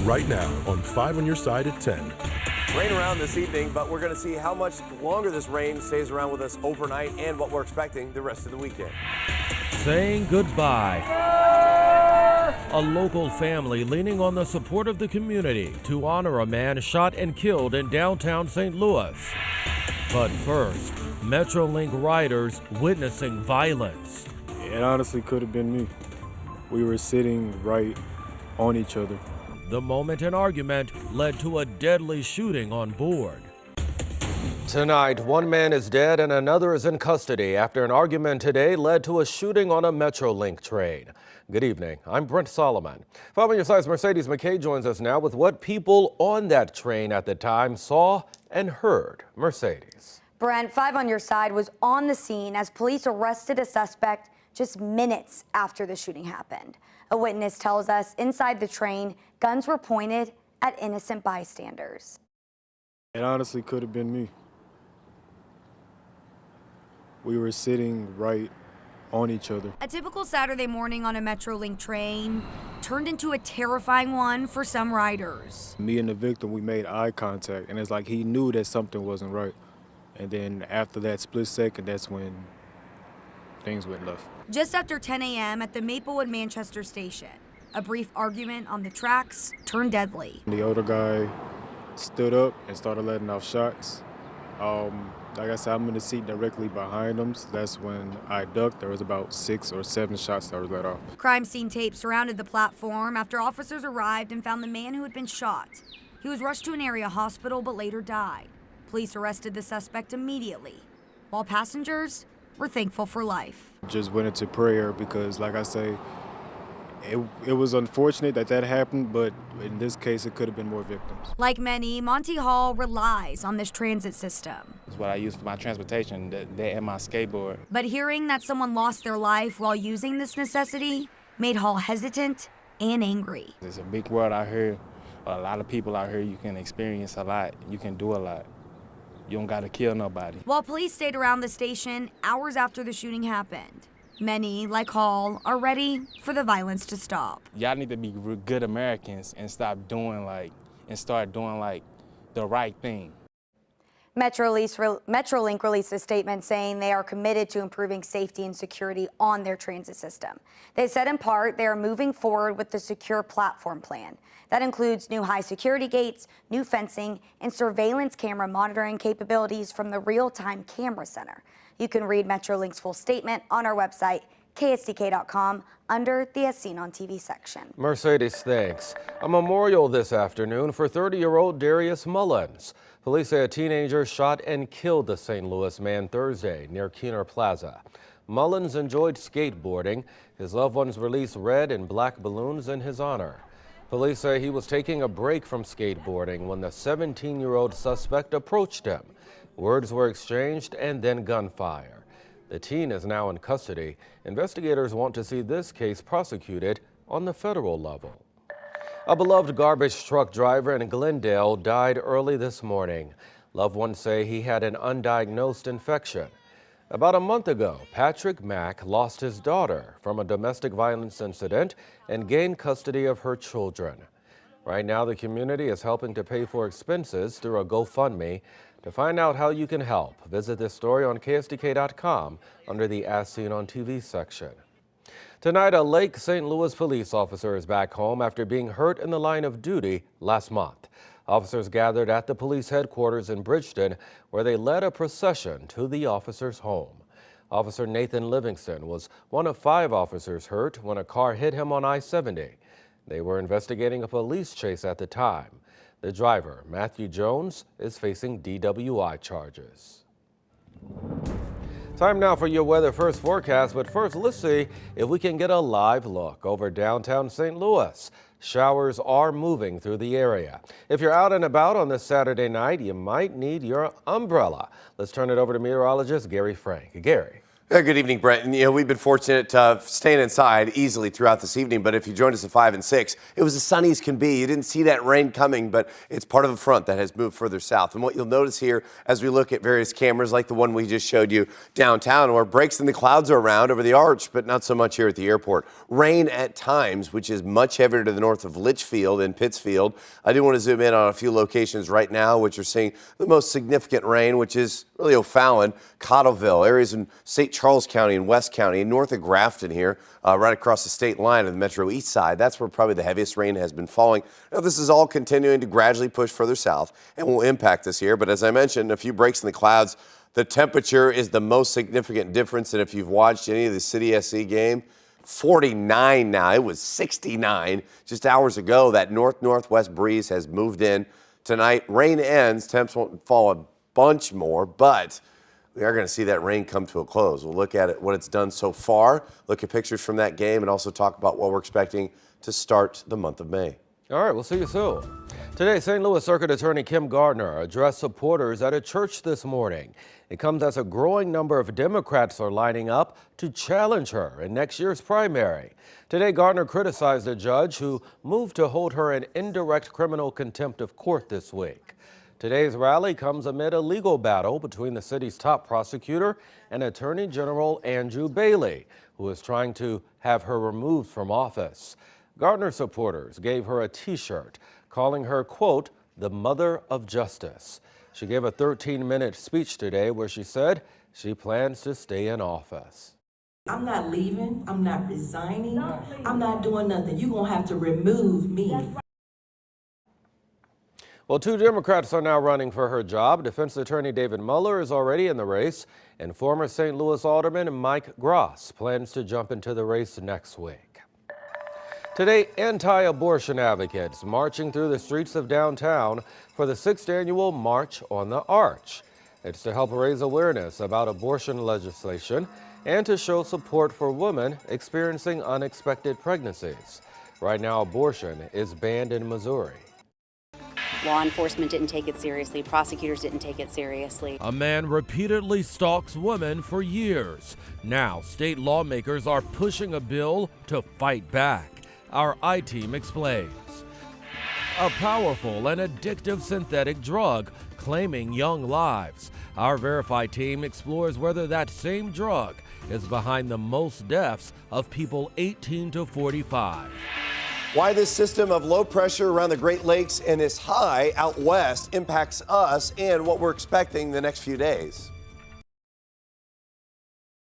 right now on 5 on your side at 10. Rain around this evening, but we're going to see how much longer this rain stays around with us overnight and what we're expecting the rest of the weekend. Saying goodbye. A local family leaning on the support of the community to honor a man shot and killed in downtown St. Louis. But first, Metrolink riders witnessing violence. It honestly could have been me. We were sitting right on each other. The moment an argument led to a deadly shooting on board. Tonight, one man is dead and another is in custody after an argument today led to a shooting on a Metrolink train. Good evening. I'm Brent Solomon. 5 on your side's Mercedes McKay joins us now with what people on that train at the time saw and heard. Mercedes. Brent, 5 on your side was on the scene as police arrested a suspect just minutes after the shooting happened. A witness tells us inside the train, guns were pointed at innocent bystanders. It honestly could have been me. We were sitting right on each other. A typical Saturday morning on a Metrolink train turned into a terrifying one for some riders. Me and the victim, we made eye contact, and it's like he knew that something wasn't right. And then after that split second, that's when things went left. Just after 10 a.m. at the Maplewood Manchester station, a brief argument on the tracks turned deadly. The older guy stood up and started letting off shots. Like I said, I'm in the seat directly behind him, so that's when I ducked. There was about 6 or 7 shots that were let off. Crime scene tape surrounded the platform after officers arrived and found the man who had been shot. He was rushed to an area hospital but later died. Police arrested the suspect immediately, while passengers were thankful for life. Just went into prayer because, like I say, it was unfortunate that happened, but in this case, it could have been more victims. Like many, Monty Hall relies on this transit system. It's what I use for my transportation, that and my skateboard. But hearing that someone lost their life while using this necessity made Hall hesitant and angry. It's a big world out here. A lot of people out here, you can experience a lot. You can do a lot. You don't gotta kill nobody. While police stayed around the station hours after the shooting happened, many, like Hall, are ready for the violence to stop. Y'all need to be good Americans and start doing start doing the right thing. Metrolink released a statement saying they are committed to improving safety and security on their transit system. They said in part they are moving forward with the secure platform plan. That includes new high security gates, new fencing, and surveillance camera monitoring capabilities from the real-time camera center. You can read Metrolink's full statement on our website, ksdk.com, under the As Seen on TV section. Mercedes, thanks. A memorial this afternoon for 30-year-old Darius Mullins. Police say a teenager shot and killed the St. Louis man Thursday near Keener Plaza. Mullins enjoyed skateboarding. His loved ones released red and black balloons in his honor. Police say he was taking a break from skateboarding when the 17-year-old suspect approached him. Words were exchanged and then gunfire. The teen is now in custody. Investigators want to see this case prosecuted on the federal level. A beloved garbage truck driver in Glendale died early this morning. Loved ones say he had an undiagnosed infection. About a month ago, Patrick Mack lost his daughter from a domestic violence incident and gained custody of her children. Right now, the community is helping to pay for expenses through a GoFundMe. To find out how you can help, visit this story on ksdk.com under the As Seen on TV section. Tonight, a Lake St. Louis police officer is back home after being hurt in the line of duty last month. Officers gathered at the police headquarters in Bridgeton, where they led a procession to the officer's home. Officer Nathan Livingston was one of 5 officers hurt when a car hit him on I-70. They were investigating a police chase at the time. The driver, Matthew Jones, is facing DWI charges. Time now for your weather first forecast, but first let's see if we can get a live look over downtown St. Louis. Showers are moving through the area. If you're out and about on this Saturday night, you might need your umbrella. Let's turn it over to meteorologist Gary Frank. Gary. Good evening, Brent. And, we've been fortunate staying inside easily throughout this evening, but if you joined us at 5 and 6, it was as sunny as can be. You didn't see that rain coming, but it's part of a front that has moved further south. And what you'll notice here as we look at various cameras like the one we just showed you downtown, where breaks in the clouds are around over the arch, but not so much here at the airport. Rain at times, which is much heavier to the north of Litchfield and Pittsfield. I do want to zoom in on a few locations right now, which are seeing the most significant rain, which is really O'Fallon, Cottleville, areas in St. Charles County and West County, and north of Grafton here, right across the state line of the Metro East Side. That's where probably the heaviest rain has been falling. Now, this is all continuing to gradually push further south and will impact us here. But as I mentioned, a few breaks in the clouds. The temperature is the most significant difference. And if you've watched any of the City SC game, 49 now. It was 69 just hours ago. That north-northwest breeze has moved in. Tonight, rain ends. Temps won't fall a bunch more, but we are going to see that rain come to a close. We'll look at it, what it's done so far, look at pictures from that game, and also talk about what we're expecting to start the month of May. All right, we'll see you soon. Today, St. Louis Circuit Attorney Kim Gardner addressed supporters at a church this morning. It comes as a growing number of Democrats are lining up to challenge her in next year's primary. Today, Gardner criticized a judge who moved to hold her in indirect criminal contempt of court this week. Today's rally comes amid a legal battle between the city's top prosecutor and Attorney General Andrew Bailey, who is trying to have her removed from office. Gardner supporters gave her a T-shirt calling her, quote, the mother of justice. She gave a 13-minute speech today where she said she plans to stay in office. I'm not leaving. I'm not resigning. I'm not doing nothing. You're going to have to remove me. Well, 2 Democrats are now running for her job. Defense attorney David Mueller is already in the race, and former St. Louis Alderman Mike Gross plans to jump into the race next week. Today, anti-abortion advocates marching through the streets of downtown for the 6th annual March on the Arch. It's to help raise awareness about abortion legislation and to show support for women experiencing unexpected pregnancies. Right now, abortion is banned in Missouri. Law enforcement didn't take it seriously. Prosecutors didn't take it seriously. A man repeatedly stalks women for years. Now, state lawmakers are pushing a bill to fight back. Our I-Team explains. A powerful and addictive synthetic drug claiming young lives. Our Verify team explores whether that same drug is behind the most deaths of people 18 to 45. Why this system of low pressure around the Great Lakes and this high out west impacts us and what we're expecting the next few days.